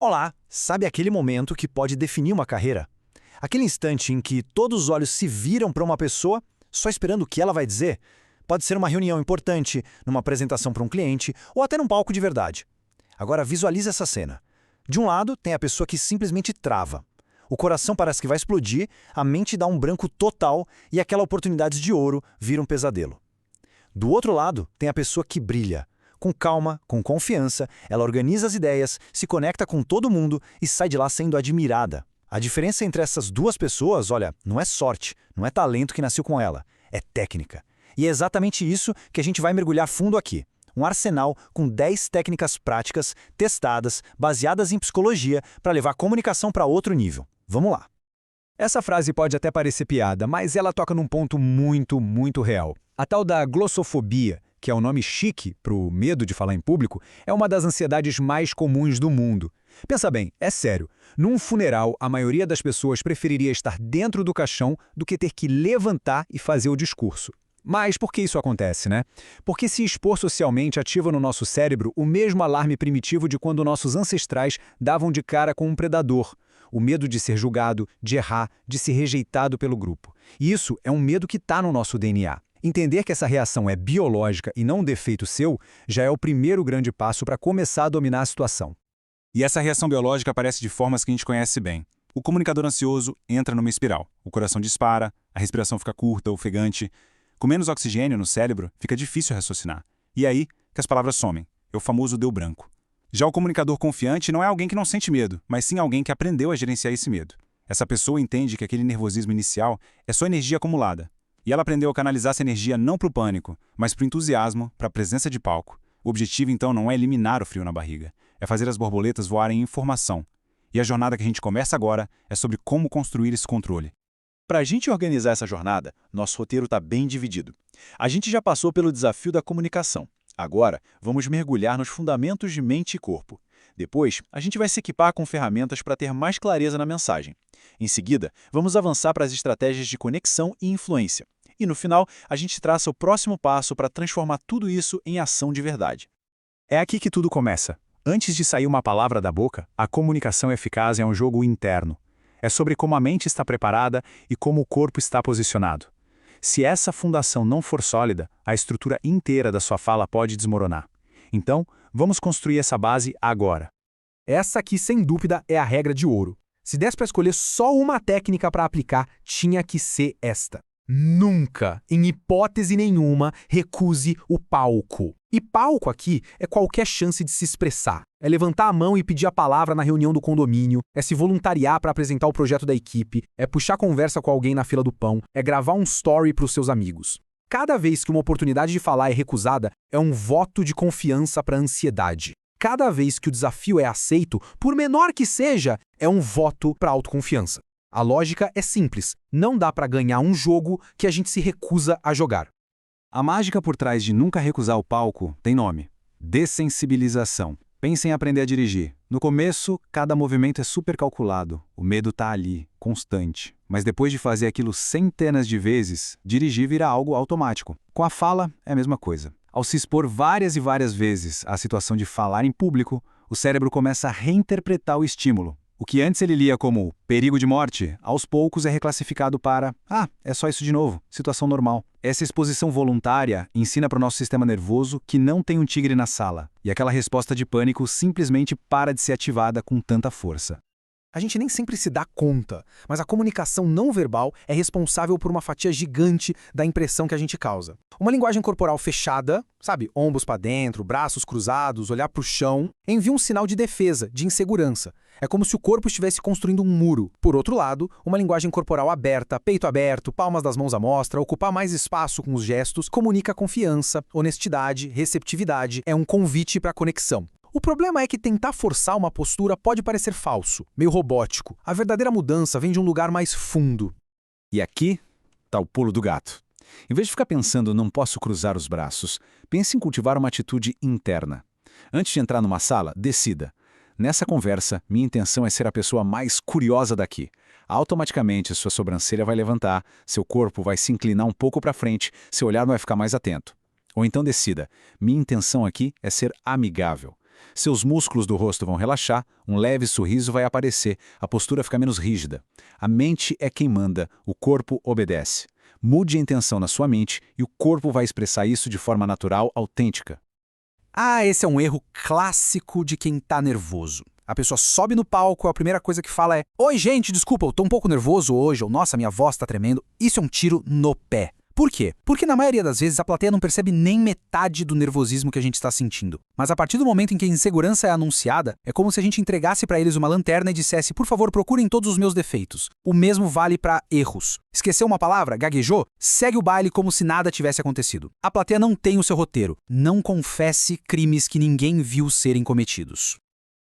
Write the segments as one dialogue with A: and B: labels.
A: Olá, sabe aquele momento que pode definir uma carreira? Aquele instante em que todos os olhos se viram para uma pessoa, só esperando o que ela vai dizer? Pode ser uma reunião importante, numa apresentação para um cliente ou até num palco de verdade. Agora visualize essa cena. De um lado, tem a pessoa que simplesmente trava. O coração parece que vai explodir, a mente dá um branco total e aquela oportunidade de ouro vira um pesadelo. Do outro lado, tem a pessoa que brilha. Com calma, com confiança, ela organiza as ideias, se conecta com todo mundo e sai de lá sendo admirada. A diferença entre essas duas pessoas, olha, não é sorte, não é talento que nasceu com ela, é técnica. E é exatamente isso que a gente vai mergulhar fundo aqui. Um arsenal com 10 técnicas práticas, testadas, baseadas em psicologia, para levar a comunicação para outro nível. Vamos lá.
B: Essa frase pode até parecer piada, mas ela toca num ponto muito real. A tal da glossofobia, que é o nome chique para o medo de falar em público, é uma das ansiedades mais comuns do mundo. Pensa bem, é sério. Num funeral, a maioria das pessoas preferiria estar dentro do caixão do que ter que levantar e fazer o discurso. Mas por que isso acontece, né? Porque se expor socialmente ativa no nosso cérebro o mesmo alarme primitivo de quando nossos ancestrais davam de cara com um predador. O medo de ser julgado, de errar, de ser rejeitado pelo grupo. E isso é um medo que está no nosso DNA. Entender que essa reação é biológica e não um defeito seu já é o primeiro grande passo para começar a dominar a situação.
C: E essa reação biológica aparece de formas que a gente conhece bem. O comunicador ansioso entra numa espiral. O coração dispara, a respiração fica curta, ofegante. Com menos oxigênio no cérebro, fica difícil raciocinar. E aí que as palavras somem. É o famoso deu branco. Já o comunicador confiante não é alguém que não sente medo, mas sim alguém que aprendeu a gerenciar esse medo. Essa pessoa entende que aquele nervosismo inicial é só energia acumulada. E ela aprendeu a canalizar essa energia não para o pânico, mas para o entusiasmo, para a presença de palco. O objetivo, então, não é eliminar o frio na barriga, é fazer as borboletas voarem em formação. E a jornada que a gente começa agora é sobre como construir esse controle.
A: Para a gente organizar essa jornada, nosso roteiro está bem dividido. A gente já passou pelo desafio da comunicação. Agora, vamos mergulhar nos fundamentos de mente e corpo. Depois, a gente vai se equipar com ferramentas para ter mais clareza na mensagem. Em seguida, vamos avançar para as estratégias de conexão e influência. E no final, a gente traça o próximo passo para transformar tudo isso em ação de verdade.
B: É aqui que tudo começa. Antes de sair uma palavra da boca, a comunicação eficaz é um jogo interno. É sobre como a mente está preparada e como o corpo está posicionado. Se essa fundação não for sólida, a estrutura inteira da sua fala pode desmoronar. Então, vamos construir essa base agora.
D: Essa aqui, sem dúvida, é a regra de ouro. Se desse para escolher só uma técnica para aplicar, tinha que ser esta. Nunca, em hipótese nenhuma, recuse o palco. E palco aqui é qualquer chance de se expressar. É levantar a mão e pedir a palavra na reunião do condomínio, é se voluntariar para apresentar o projeto da equipe, é puxar conversa com alguém na fila do pão, é gravar um story para os seus amigos. Cada vez que uma oportunidade de falar é recusada, é um voto de confiança para a ansiedade. Cada vez que o desafio é aceito, por menor que seja, é um voto para a autoconfiança. A lógica é simples, não dá para ganhar um jogo que a gente se recusa a jogar.
C: A mágica por trás de nunca recusar o palco tem nome: dessensibilização. Pense em aprender a dirigir. No começo, cada movimento é super calculado, o medo está ali, constante. Mas depois de fazer aquilo centenas de vezes, dirigir vira algo automático. Com a fala, é a mesma coisa. Ao se expor várias e várias vezes à situação de falar em público, o cérebro começa a reinterpretar o estímulo. O que antes ele lia como perigo de morte, aos poucos é reclassificado para é só isso de novo, situação normal. Essa exposição voluntária ensina para o nosso sistema nervoso que não tem um tigre na sala, e aquela resposta de pânico simplesmente para de ser ativada com tanta força.
D: A gente nem sempre se dá conta, mas a comunicação não verbal é responsável por uma fatia gigante da impressão que a gente causa. Uma linguagem corporal fechada, sabe, ombros para dentro, braços cruzados, olhar para o chão, envia um sinal de defesa, de insegurança. É como se o corpo estivesse construindo um muro. Por outro lado, uma linguagem corporal aberta, peito aberto, palmas das mãos à mostra, ocupar mais espaço com os gestos, comunica confiança, honestidade, receptividade, é um convite para a conexão. O problema é que tentar forçar uma postura pode parecer falso, meio robótico. A verdadeira mudança vem de um lugar mais fundo.
B: E aqui está o pulo do gato. Em vez de ficar pensando não posso cruzar os braços, pense em cultivar uma atitude interna. Antes de entrar numa sala, decida. Nessa conversa, minha intenção é ser a pessoa mais curiosa daqui. Automaticamente, sua sobrancelha vai levantar, seu corpo vai se inclinar um pouco para frente, seu olhar vai ficar mais atento. Ou então decida, minha intenção aqui é ser amigável.
C: Seus músculos do rosto vão relaxar, um leve sorriso vai aparecer, a postura fica menos rígida. A mente é quem manda, o corpo obedece. Mude a intenção na sua mente e o corpo vai expressar isso de forma natural, autêntica.
D: Ah, esse é um erro clássico de quem tá nervoso. A pessoa sobe no palco, a primeira coisa que fala é: "Oi, gente, desculpa, eu tô um pouco nervoso hoje", ou "Nossa, minha voz tá tremendo". Isso é um tiro no pé. Por quê? Porque na maioria das vezes a plateia não percebe nem metade do nervosismo que a gente está sentindo. Mas a partir do momento em que a insegurança é anunciada, é como se a gente entregasse para eles uma lanterna e dissesse: "Por favor, procurem todos os meus defeitos". O mesmo vale para erros. Esqueceu uma palavra? Gaguejou? Segue o baile como se nada tivesse acontecido. A plateia não tem o seu roteiro. Não confesse crimes que ninguém viu serem cometidos.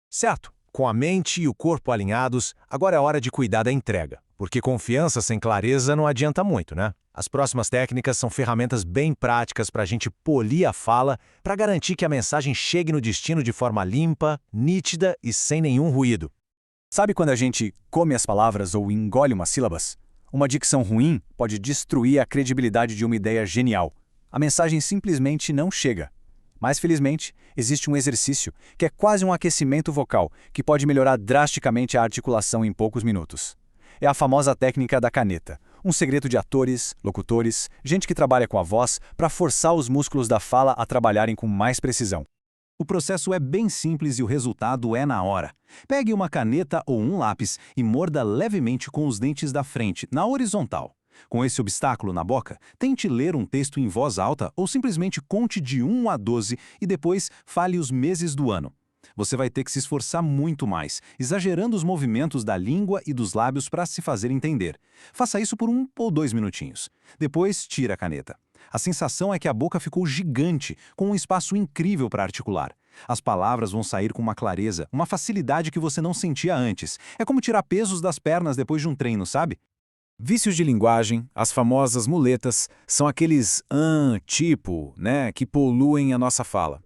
A: Certo. Com a mente e o corpo alinhados, agora é hora de cuidar da entrega. Porque confiança sem clareza não adianta muito, né? As próximas técnicas são ferramentas bem práticas para a gente polir a fala, para garantir que a mensagem chegue no destino de forma limpa, nítida e sem nenhum ruído.
B: Sabe quando a gente come as palavras ou engole umas sílabas? Uma dicção ruim pode destruir a credibilidade de uma ideia genial. A mensagem simplesmente não chega. Mas, felizmente, existe um exercício que é quase um aquecimento vocal, que pode melhorar drasticamente a articulação em poucos minutos. É a famosa técnica da caneta, um segredo de atores, locutores, gente que trabalha com a voz para forçar os músculos da fala a trabalharem com mais precisão.
C: O processo é bem simples e o resultado é na hora. Pegue uma caneta ou um lápis e morda levemente com os dentes da frente, na horizontal. Com esse obstáculo na boca, tente ler um texto em voz alta ou simplesmente conte de 1 a 12 e depois fale os meses do ano. Você vai ter que se esforçar muito mais, exagerando os movimentos da língua e dos lábios para se fazer entender. Faça isso por 1 ou 2 minutinhos. Depois, tira a caneta. A sensação é que a boca ficou gigante, com um espaço incrível para articular. As palavras vão sair com uma clareza, uma facilidade que você não sentia antes. É como tirar pesos das pernas depois de um treino, sabe?
B: Vícios de linguagem, as famosas muletas, são aqueles tipo, que poluem a nossa fala.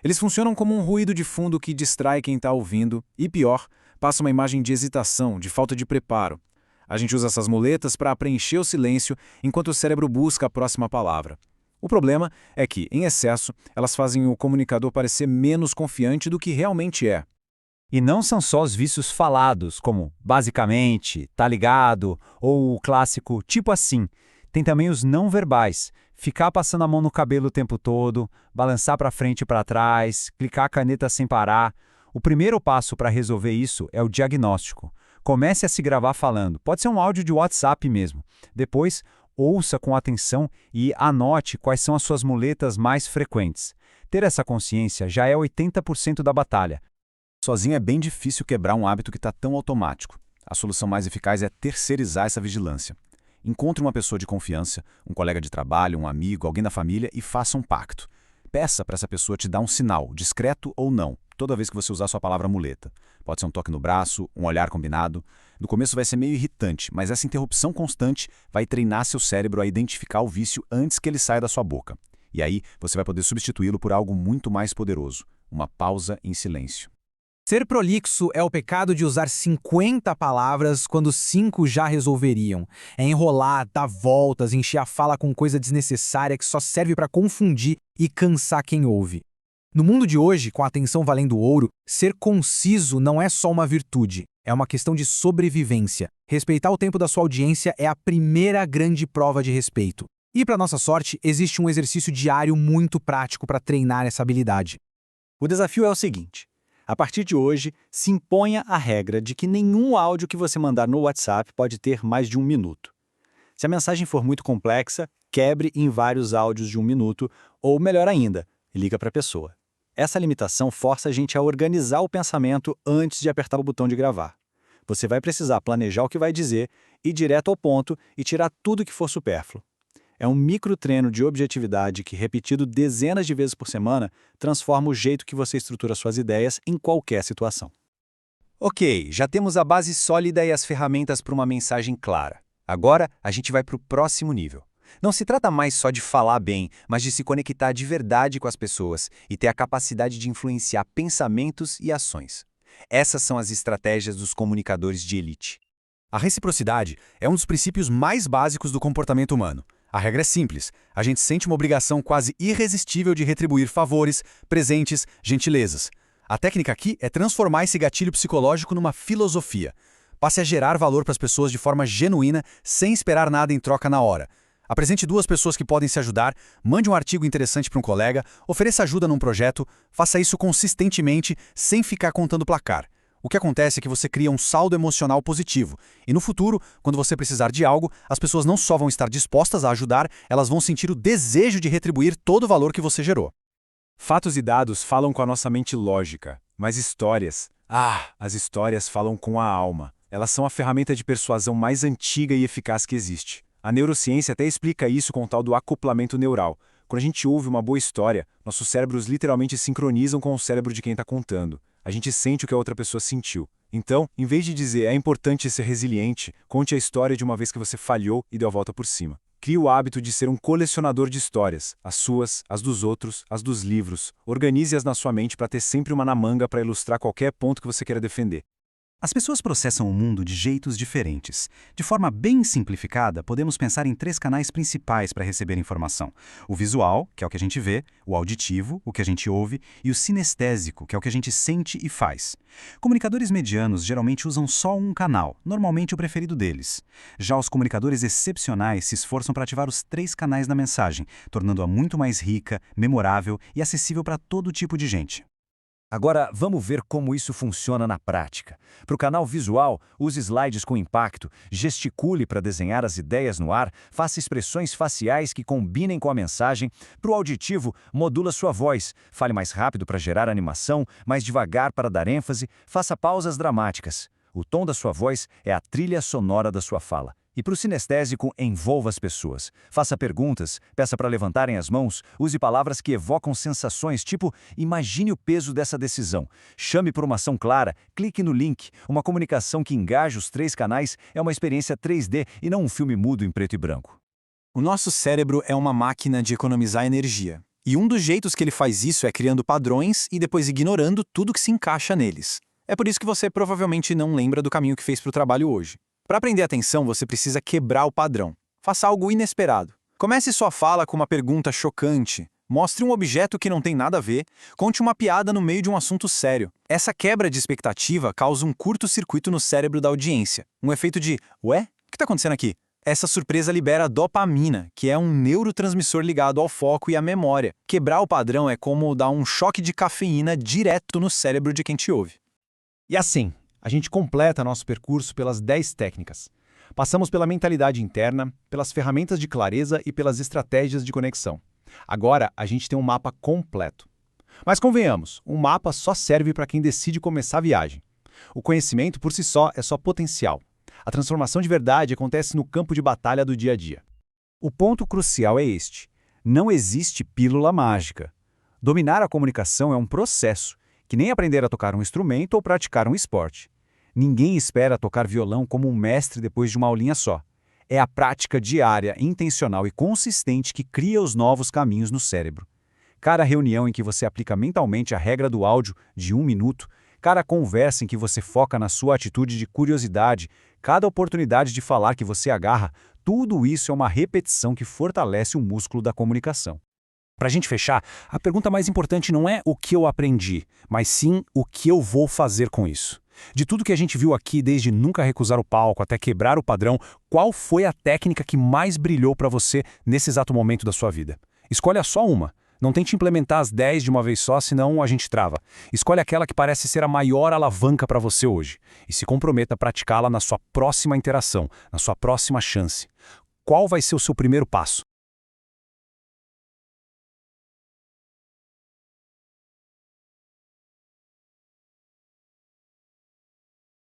B: Eles funcionam como um ruído de fundo que distrai quem está ouvindo e, pior, passa uma imagem de hesitação, de falta de preparo. A gente usa essas muletas para preencher o silêncio enquanto o cérebro busca a próxima palavra. O problema é que, em excesso, elas fazem o comunicador parecer menos confiante do que realmente é.
E: E não são só os vícios falados, como basicamente, tá ligado, ou o clássico tipo assim. Tem também os não verbais. Ficar passando a mão no cabelo o tempo todo, balançar para frente e para trás, clicar a caneta sem parar. O primeiro passo para resolver isso é o diagnóstico. Comece a se gravar falando. Pode ser um áudio de WhatsApp mesmo. Depois, ouça com atenção e anote quais são as suas muletas mais frequentes. Ter essa consciência já é 80% da batalha.
C: Sozinho é bem difícil quebrar um hábito que está tão automático. A solução mais eficaz é terceirizar essa vigilância. Encontre uma pessoa de confiança, um colega de trabalho, um amigo, alguém da família e faça um pacto. Peça para essa pessoa te dar um sinal, discreto ou não, toda vez que você usar sua palavra muleta. Pode ser um toque no braço, um olhar combinado. No começo vai ser meio irritante, mas essa interrupção constante vai treinar seu cérebro a identificar o vício antes que ele saia da sua boca. E aí você vai poder substituí-lo por algo muito mais poderoso, uma pausa em silêncio.
D: Ser prolixo é o pecado de usar 50 palavras quando 5 já resolveriam. É enrolar, dar voltas, encher a fala com coisa desnecessária que só serve para confundir e cansar quem ouve. No mundo de hoje, com a atenção valendo ouro, ser conciso não é só uma virtude, é uma questão de sobrevivência. Respeitar o tempo da sua audiência é a primeira grande prova de respeito. E, para nossa sorte, existe um exercício diário muito prático para treinar essa habilidade.
E: O desafio é o seguinte: a partir de hoje, se imponha a regra de que nenhum áudio que você mandar no WhatsApp pode ter mais de 1 minuto. Se a mensagem for muito complexa, quebre em vários áudios de 1 minuto, ou melhor ainda, liga para a pessoa. Essa limitação força a gente a organizar o pensamento antes de apertar o botão de gravar. Você vai precisar planejar o que vai dizer, ir direto ao ponto e tirar tudo que for supérfluo. É um microtreino de objetividade que, repetido dezenas de vezes por semana, transforma o jeito que você estrutura suas ideias em qualquer situação.
B: Ok, já temos a base sólida e as ferramentas para uma mensagem clara. Agora, a gente vai para o próximo nível. Não se trata mais só de falar bem, mas de se conectar de verdade com as pessoas e ter a capacidade de influenciar pensamentos e ações. Essas são as estratégias dos comunicadores de elite.
C: A reciprocidade é um dos princípios mais básicos do comportamento humano. A regra é simples. A gente sente uma obrigação quase irresistível de retribuir favores, presentes, gentilezas. A técnica aqui é transformar esse gatilho psicológico numa filosofia. Passe a gerar valor para as pessoas de forma genuína, sem esperar nada em troca na hora. Apresente duas pessoas que podem se ajudar, mande um artigo interessante para um colega, ofereça ajuda num projeto, faça isso consistentemente, sem ficar contando placar. O que acontece é que você cria um saldo emocional positivo, e no futuro, quando você precisar de algo, as pessoas não só vão estar dispostas a ajudar, elas vão sentir o desejo de retribuir todo o valor que você gerou.
B: Fatos e dados falam com a nossa mente lógica, mas histórias... as histórias falam com a alma. Elas são a ferramenta de persuasão mais antiga e eficaz que existe. A neurociência até explica isso com o tal do acoplamento neural. Quando a gente ouve uma boa história, nossos cérebros literalmente sincronizam com o cérebro de quem está contando. A gente sente o que a outra pessoa sentiu. Então, em vez de dizer é importante ser resiliente, conte a história de uma vez que você falhou e deu a volta por cima. Crie o hábito de ser um colecionador de histórias, as suas, as dos outros, as dos livros. Organize-as na sua mente para ter sempre uma na manga para ilustrar qualquer ponto que você queira defender.
C: As pessoas processam o mundo de jeitos diferentes. De forma bem simplificada, podemos pensar em 3 canais principais para receber informação. O visual, que é o que a gente vê, o auditivo, o que a gente ouve, e o sinestésico, que é o que a gente sente e faz. Comunicadores medianos geralmente usam só um canal, normalmente o preferido deles. Já os comunicadores excepcionais se esforçam para ativar os 3 canais da mensagem, tornando-a muito mais rica, memorável e acessível para todo tipo de gente.
A: Agora, vamos ver como isso funciona na prática. Para o canal visual, use slides com impacto, gesticule para desenhar as ideias no ar, faça expressões faciais que combinem com a mensagem. Para o auditivo, modula sua voz, fale mais rápido para gerar animação, mais devagar para dar ênfase, faça pausas dramáticas. O tom da sua voz é a trilha sonora da sua fala. E para o sinestésico, envolva as pessoas. Faça perguntas, peça para levantarem as mãos, use palavras que evocam sensações, tipo, imagine o peso dessa decisão. Chame por uma ação clara, clique no link. Uma comunicação que engaja os 3 canais é uma experiência 3D e não um filme mudo em preto e branco.
C: O nosso cérebro é uma máquina de economizar energia. E um dos jeitos que ele faz isso é criando padrões e depois ignorando tudo que se encaixa neles. É por isso que você provavelmente não lembra do caminho que fez para o trabalho hoje. Para prender atenção, você precisa quebrar o padrão. Faça algo inesperado. Comece sua fala com uma pergunta chocante. Mostre um objeto que não tem nada a ver. Conte uma piada no meio de um assunto sério. Essa quebra de expectativa causa um curto-circuito no cérebro da audiência. Um efeito de, ué? O que está acontecendo aqui? Essa surpresa libera dopamina, que é um neurotransmissor ligado ao foco e à memória. Quebrar o padrão é como dar um choque de cafeína direto no cérebro de quem te ouve.
B: E assim, a gente completa nosso percurso pelas 10 técnicas. Passamos pela mentalidade interna, pelas ferramentas de clareza e pelas estratégias de conexão. Agora, a gente tem um mapa completo. Mas convenhamos, um mapa só serve para quem decide começar a viagem. O conhecimento por si só é só potencial. A transformação de verdade acontece no campo de batalha do dia a dia.
A: O ponto crucial é este: não existe pílula mágica. Dominar a comunicação é um processo, que nem aprender a tocar um instrumento ou praticar um esporte. Ninguém espera tocar violão como um mestre depois de uma aulinha só. É a prática diária, intencional e consistente que cria os novos caminhos no cérebro. Cada reunião em que você aplica mentalmente a regra do áudio de 1 minuto, cada conversa em que você foca na sua atitude de curiosidade, cada oportunidade de falar que você agarra, tudo isso é uma repetição que fortalece o músculo da comunicação. Para a gente fechar, a pergunta mais importante não é o que eu aprendi, mas sim o que eu vou fazer com isso. De tudo que a gente viu aqui, desde nunca recusar o palco até quebrar o padrão, qual foi a técnica que mais brilhou para você nesse exato momento da sua vida? Escolha só uma. Não tente implementar as 10 de uma vez só, senão a gente trava. Escolhe aquela que parece ser a maior alavanca para você hoje e se comprometa a praticá-la na sua próxima interação, na sua próxima chance. Qual vai ser o seu primeiro passo?